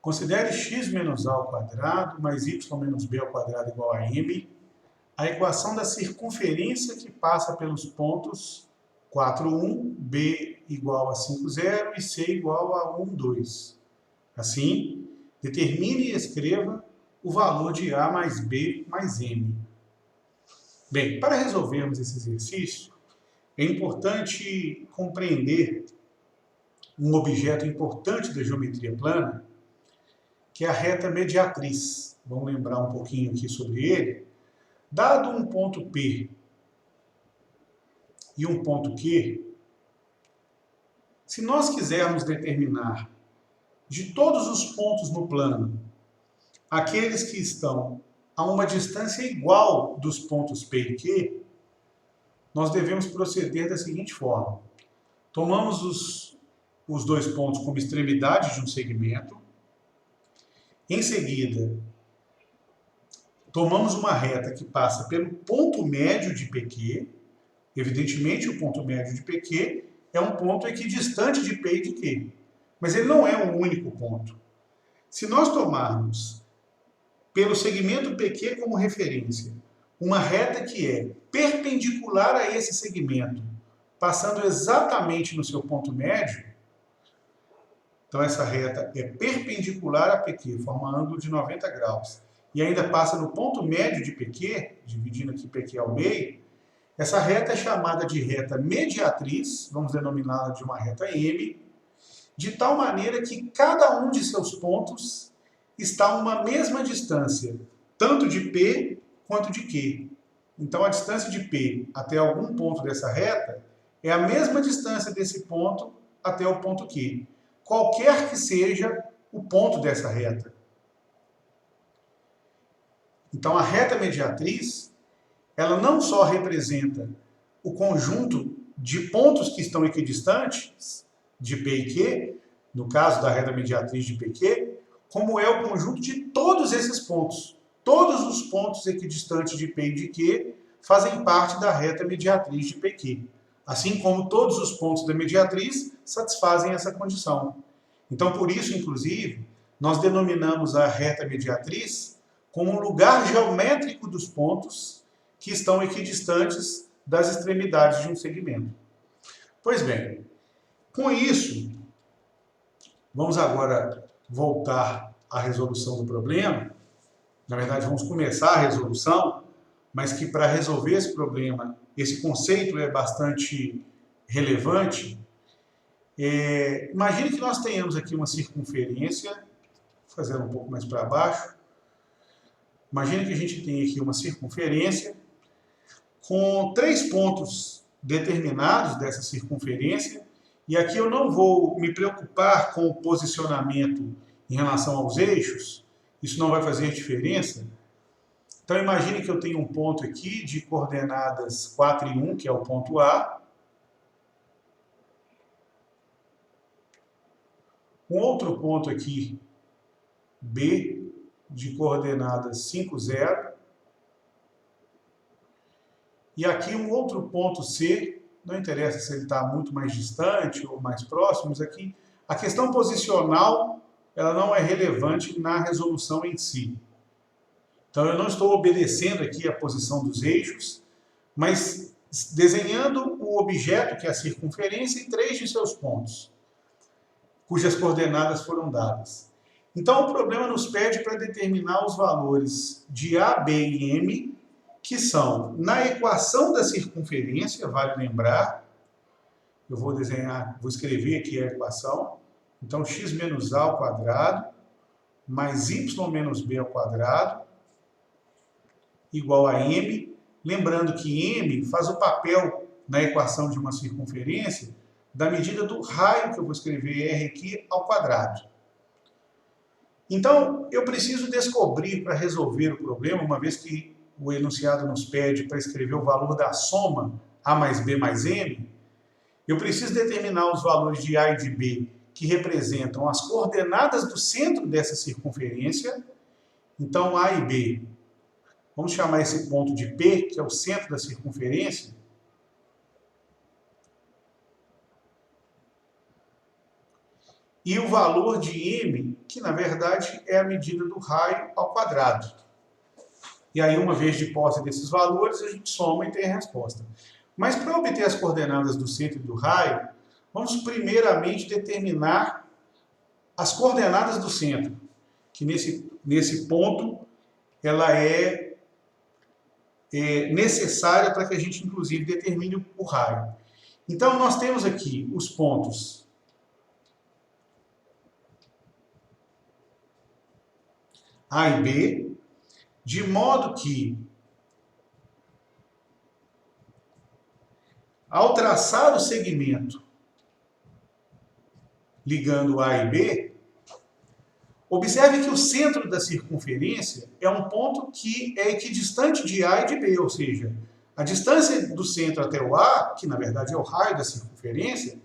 Considere x menos a ao quadrado mais y menos b ao quadrado igual a m, a equação da circunferência que passa pelos pontos 4, 1, b igual a 5, 0 e c igual a 1, 2. Assim, determine e escreva o valor de a mais b mais m. Bem, para resolvermos esse exercício, é importante compreender um objeto importante da geometria plana, que é a reta mediatriz. Vamos lembrar um pouquinho aqui sobre ele. Dado um ponto P e um ponto Q, se nós quisermos determinar de todos os pontos no plano, aqueles que estão a uma distância igual dos pontos P e Q, nós devemos proceder da seguinte forma. Tomamos os dois pontos como extremidade de um segmento. Em seguida, tomamos uma reta que passa pelo ponto médio de PQ. Evidentemente, o ponto médio de PQ é um ponto equidistante de P e de Q. Mas ele não é um único ponto. Se nós tomarmos pelo segmento PQ como referência, uma reta que é perpendicular a esse segmento, passando exatamente no seu ponto médio, então essa reta é perpendicular a PQ, forma ângulo de 90 graus, e ainda passa no ponto médio de PQ, dividindo aqui PQ ao meio, essa reta é chamada de reta mediatriz, vamos denominá-la de uma reta M, de tal maneira que cada um de seus pontos está a uma mesma distância, tanto de P quanto de Q. Então a distância de P até algum ponto dessa reta é a mesma distância desse ponto até o ponto Q, qualquer que seja o ponto dessa reta. Então a reta mediatriz, ela não só representa o conjunto de pontos que estão equidistantes, de P e Q, no caso da reta mediatriz de PQ, como é o conjunto de todos esses pontos. Todos os pontos equidistantes de P e de Q fazem parte da reta mediatriz de PQ. Assim como todos os pontos da mediatriz satisfazem essa condição. Então, por isso, inclusive, nós denominamos a reta mediatriz como um lugar geométrico dos pontos que estão equidistantes das extremidades de um segmento. Pois bem, com isso, vamos agora voltar à resolução do problema. Na verdade, vamos começar a resolução, mas que para resolver esse problema, esse conceito é bastante relevante. Imagine que nós tenhamos aqui uma circunferência, vou fazer um pouco mais para baixo. Imagine que a gente tem aqui uma circunferência com 3 pontos determinados dessa circunferência, e aqui eu não vou me preocupar com o posicionamento em relação aos eixos, isso não vai fazer diferença. Então imagine que eu tenho um ponto aqui de coordenadas 4 e 1, que é o ponto A, um outro ponto aqui, B, de coordenadas 5, 0. E aqui um outro ponto C, não interessa se ele está muito mais distante ou mais próximo, aqui a questão posicional ela não é relevante na resolução em si. Então eu não estou obedecendo aqui a posição dos eixos, mas desenhando o objeto, que é a circunferência, e 3 de seus pontos, cujas coordenadas foram dadas. Então o problema nos pede para determinar os valores de A, B e M, que são, na equação da circunferência, vale lembrar, eu vou escrever aqui a equação, então x menos a ao quadrado, mais y menos b ao quadrado, igual a m, lembrando que m faz o papel na equação de uma circunferência da medida do raio, que eu vou escrever r aqui, ao quadrado. Então, eu preciso descobrir para resolver o problema, uma vez que o enunciado nos pede para escrever o valor da soma a mais b mais m, eu preciso determinar os valores de a e de b, que representam as coordenadas do centro dessa circunferência. Então, a e b, vamos chamar esse ponto de P, que é o centro da circunferência. e o valor de m, que na verdade é a medida do raio ao quadrado. E aí, uma vez de posse desses valores, a gente soma e tem a resposta. Mas para obter as coordenadas do centro e do raio, vamos primeiramente determinar as coordenadas do centro, que nesse ponto ela é necessária para que a gente, inclusive, determine o raio. Então, nós temos aqui os pontos A e B, de modo que, ao traçar o segmento ligando A e B, observe que o centro da circunferência é um ponto que é equidistante de A e de B, ou seja, a distância do centro até o A, que na verdade é o raio da circunferência,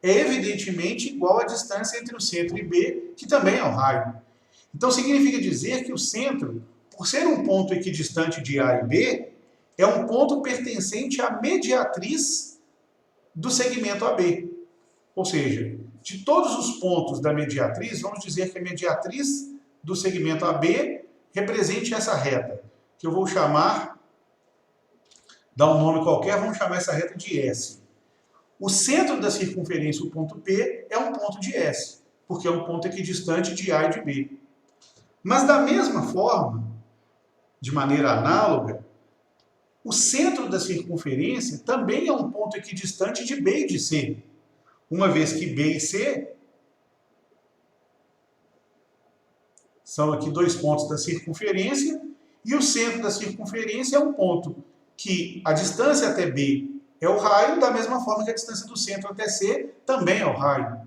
é evidentemente igual à distância entre o centro e B, que também é o raio. Então significa dizer que o centro, por ser um ponto equidistante de A e B, é um ponto pertencente à mediatriz do segmento AB. Ou seja, de todos os pontos da mediatriz, vamos dizer que a mediatriz do segmento AB represente essa reta, que eu vou chamar, dar um nome qualquer, vamos chamar essa reta de S. O centro da circunferência, o ponto P, é um ponto de S, porque é um ponto equidistante de A e de B. Mas da mesma forma, de maneira análoga, o centro da circunferência também é um ponto equidistante de B e de C, uma vez que B e C são aqui dois pontos da circunferência, e o centro da circunferência é um ponto que a distância até B é o raio, da mesma forma que a distância do centro até C também é o raio.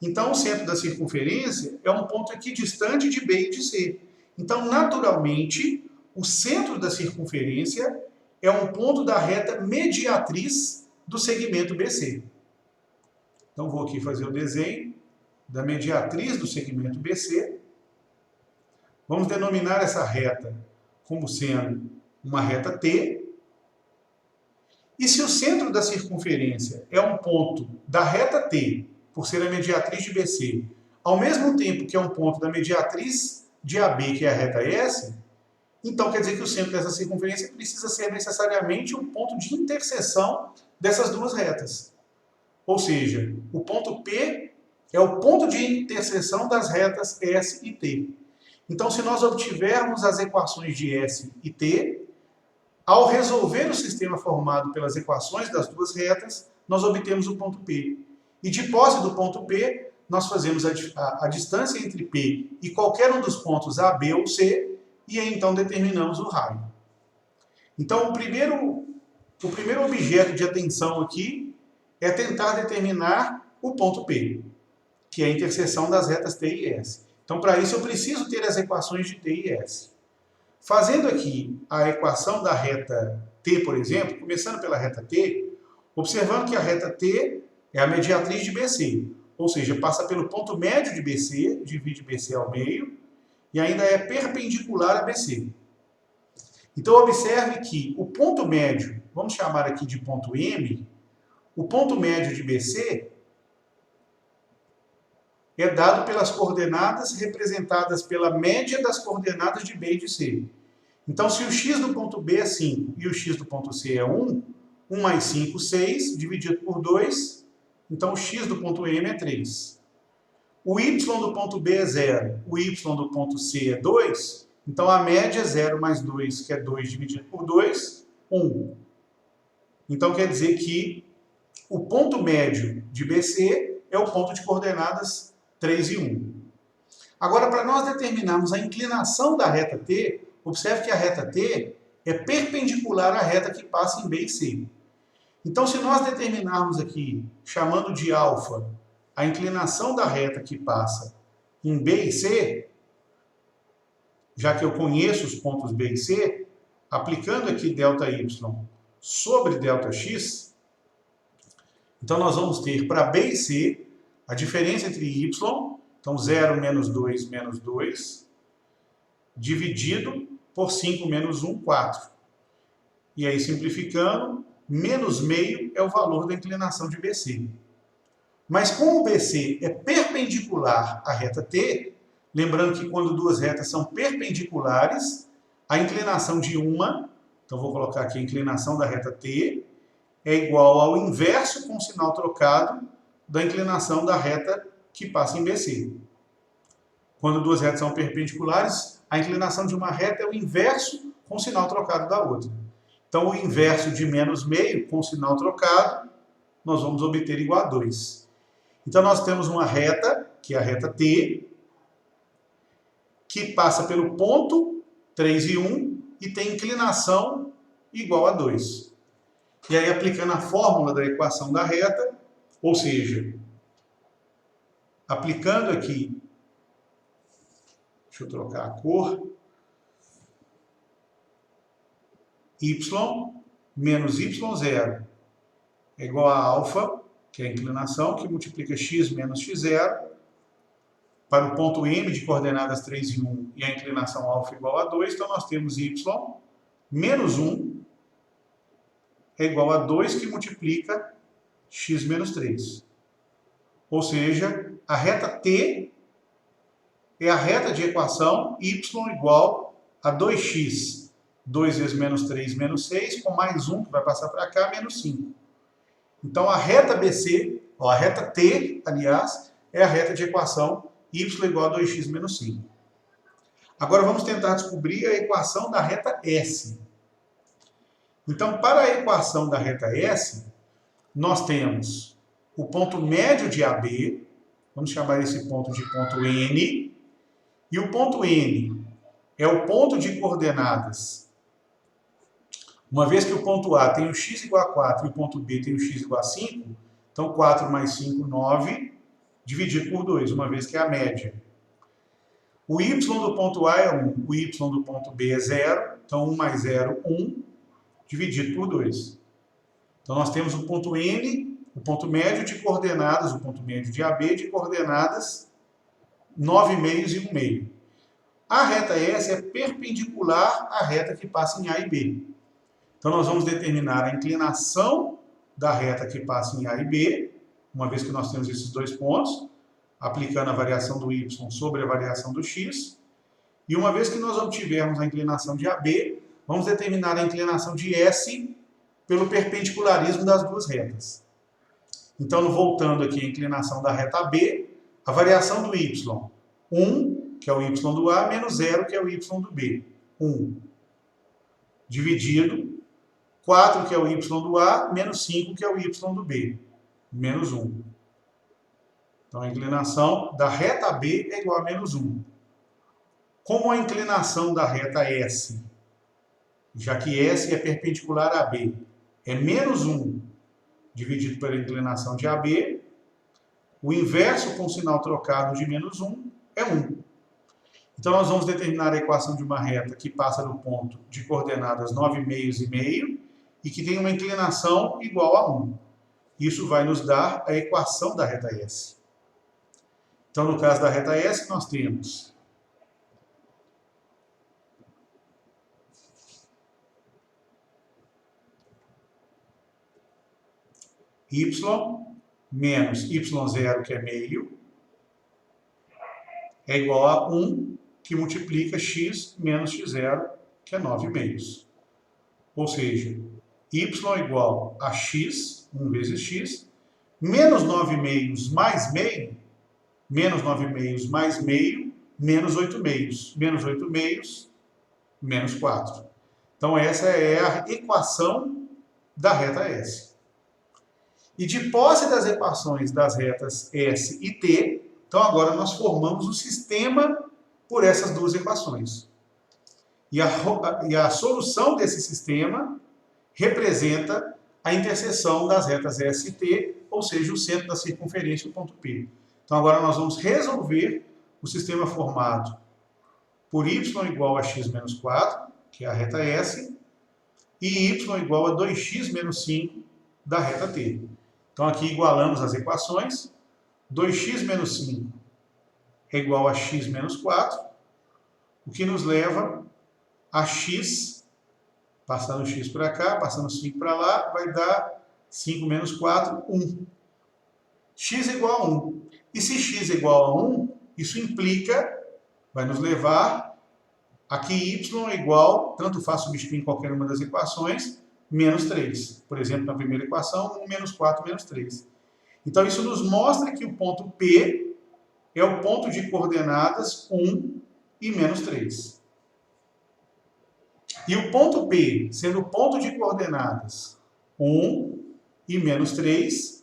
Então, o centro da circunferência é um ponto equidistante de B e de C. Então, naturalmente, o centro da circunferência é um ponto da reta mediatriz do segmento BC. Então, vou aqui fazer o desenho da mediatriz do segmento BC. Vamos denominar essa reta como sendo uma reta T. E se o centro da circunferência é um ponto da reta T, por ser a mediatriz de BC, ao mesmo tempo que é um ponto da mediatriz de AB, que é a reta S, então quer dizer que o centro dessa circunferência precisa ser necessariamente um ponto de interseção dessas duas retas. Ou seja, o ponto P é o ponto de interseção das retas S e T. Então, se nós obtivermos as equações de S e T, ao resolver o sistema formado pelas equações das duas retas, nós obtemos o ponto P. E de posse do ponto P, nós fazemos a distância entre P e qualquer um dos pontos A, B ou C, e aí então determinamos o raio. Então, o primeiro objeto de atenção aqui é tentar determinar o ponto P, que é a interseção das retas T e S. Então, para isso, eu preciso ter as equações de T e S. Fazendo aqui a equação da reta T, por exemplo, começando pela reta T, observando que a reta T é a mediatriz de BC, ou seja, passa pelo ponto médio de BC, divide BC ao meio, e ainda é perpendicular a BC. Então, observe que o ponto médio, vamos chamar aqui de ponto M, o ponto médio de BC é dado pelas coordenadas representadas pela média das coordenadas de B e de C. Então, se o x do ponto B é 5 e o x do ponto C é 1, 1 mais 5, 6, dividido por 2, então o x do ponto M é 3. O y do ponto B é 0, o y do ponto C é 2, então a média é 0 mais 2, que é 2 dividido por 2, 1. Então quer dizer que o ponto médio de BC é o ponto de coordenadas 3 e 1. Agora, para nós determinarmos a inclinação da reta T, observe que a reta T é perpendicular à reta que passa em B e C. Então, se nós determinarmos aqui, chamando de alfa, a inclinação da reta que passa em B e C, já que eu conheço os pontos B e C, aplicando aqui ΔY sobre ΔX, então nós vamos ter para B e C a diferença entre Y, então 0 menos 2 menos 2, dividido por 5 menos 1, 4. E aí, simplificando, menos meio é o valor da inclinação de BC. Mas como o BC é perpendicular à reta T, lembrando que quando duas retas são perpendiculares, a inclinação de uma, então vou colocar aqui a inclinação da reta T, é igual ao inverso com sinal trocado da inclinação da reta que passa em BC. Quando duas retas são perpendiculares, a inclinação de uma reta é o inverso com sinal trocado da outra. Então, o inverso de menos meio com sinal trocado, nós vamos obter igual a 2. Então, nós temos uma reta, que é a reta T, que passa pelo ponto 3 e 1 e tem inclinação igual a 2. E aí, aplicando a fórmula da equação da reta, ou seja, aplicando aqui, deixa eu trocar a cor, y menos y0 é igual a alfa, que é a inclinação, que multiplica x menos x0, para o ponto M de coordenadas 3 e 1 e a inclinação alfa igual a 2, então nós temos y menos 1 é igual a 2, que multiplica x menos 3. Ou seja, a reta T é a reta de equação y igual a 2x, 2 vezes menos 3, menos 6, com mais 1, que vai passar para cá, menos 5. Então, a reta BC, a reta T, aliás, é a reta de equação y igual a 2x menos 5. Agora, vamos tentar descobrir a equação da reta S. Então, para a equação da reta S, nós temos o ponto médio de AB, vamos chamar esse ponto de ponto N, e o ponto N é o ponto de coordenadas. Uma vez que o ponto A tem o x igual a 4 e o ponto B tem o x igual a 5, então 4 mais 5, 9, dividido por 2, uma vez que é a média. O y do ponto A é 1, o y do ponto B é 0, então 1 mais 0, 1, dividido por 2. Então nós temos o ponto N, o ponto médio de coordenadas, o ponto médio de AB de coordenadas 9 meios e 1 meio. A reta S é perpendicular à reta que passa em A e B. Então, nós vamos determinar a inclinação da reta que passa em A e B, uma vez que nós temos esses dois pontos, aplicando a variação do y sobre a variação do x. E uma vez que nós obtivermos a inclinação de AB, vamos determinar a inclinação de S pelo perpendicularismo das duas retas. Então, voltando aqui a inclinação da reta AB, a variação do y, 1, que é o y do A, menos 0, que é o y do B. 1, dividido 4, que é o y do A, menos 5, que é o y do B, menos 1. Então, a inclinação da reta B é igual a menos 1. Como a inclinação da reta S, já que S é perpendicular a B, é menos 1 dividido pela inclinação de AB, o inverso com sinal trocado de menos 1 é 1. Então, nós vamos determinar a equação de uma reta que passa do ponto de coordenadas 9 meios e meio, e que tem uma inclinação igual a 1. Isso vai nos dar a equação da reta S. Então, no caso da reta S, nós temos y menos y0, que é meio, é igual a 1, que multiplica x menos x0, que é 9 meios. Ou seja, y igual a x, 1 vezes x, menos 9 meios mais meio, menos 9 meios mais meio, menos 8 meios. Menos 8 meios, menos 4. Então, essa é a equação da reta S. E de posse das equações das retas S e T, então agora nós formamos o sistema por essas duas equações. E a solução desse sistema representa a interseção das retas S e T, ou seja, o centro da circunferência e o ponto P. Então agora nós vamos resolver o sistema formado por y igual a x menos 4, que é a reta S, e y igual a 2x menos 5 da reta T. Então aqui igualamos as equações. 2x menos 5 é igual a x menos 4, o que nos leva a x, passando x para cá, passando 5 para lá, vai dar 5 menos 4, 1. x é igual a 1. E se x é igual a 1, isso implica, vai nos levar a que y é igual, tanto faz substituir em qualquer uma das equações, menos 3. Por exemplo, na primeira equação, 1 menos 4 menos 3. Então, isso nos mostra que o ponto P é o ponto de coordenadas 1 e menos 3. E o ponto P, sendo o ponto de coordenadas 1 e menos 3,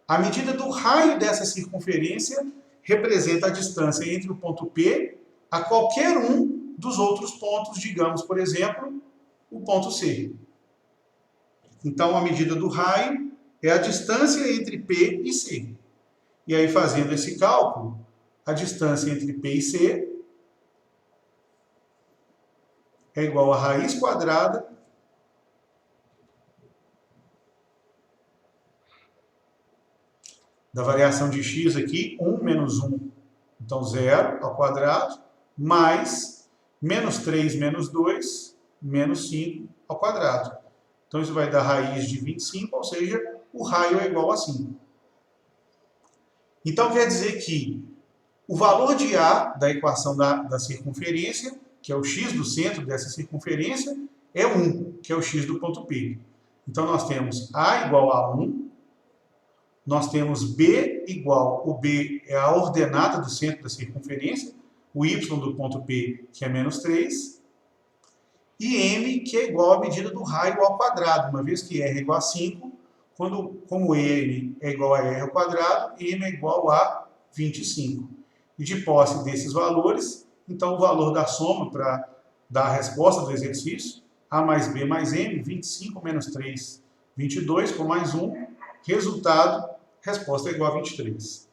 a medida do raio dessa circunferência representa a distância entre o ponto P a qualquer um dos outros pontos, digamos, por exemplo, o ponto C. Então, a medida do raio é a distância entre P e C. E aí, fazendo esse cálculo, a distância entre P e C é igual a raiz quadrada da variação de x aqui, 1 menos 1, então 0 ao quadrado, mais menos 3 menos 2, menos 5 ao quadrado. Então, isso vai dar raiz de 25, ou seja, o raio é igual a 5. Então, quer dizer que o valor de A da equação da circunferência, que é o x do centro dessa circunferência, é 1, que é o x do ponto P. Então, nós temos A igual a 1, nós temos B igual, o B é a ordenada do centro da circunferência, o y do ponto P, que é menos 3, e M, que é igual à medida do raio ao quadrado, uma vez que R é igual a 5, como M é igual a R ao quadrado, M é igual a 25. E de posse desses valores, então o valor da soma para dar a resposta do exercício, A mais B mais M, 25 menos 3, 22, com mais 1, resultado, resposta é igual a 23.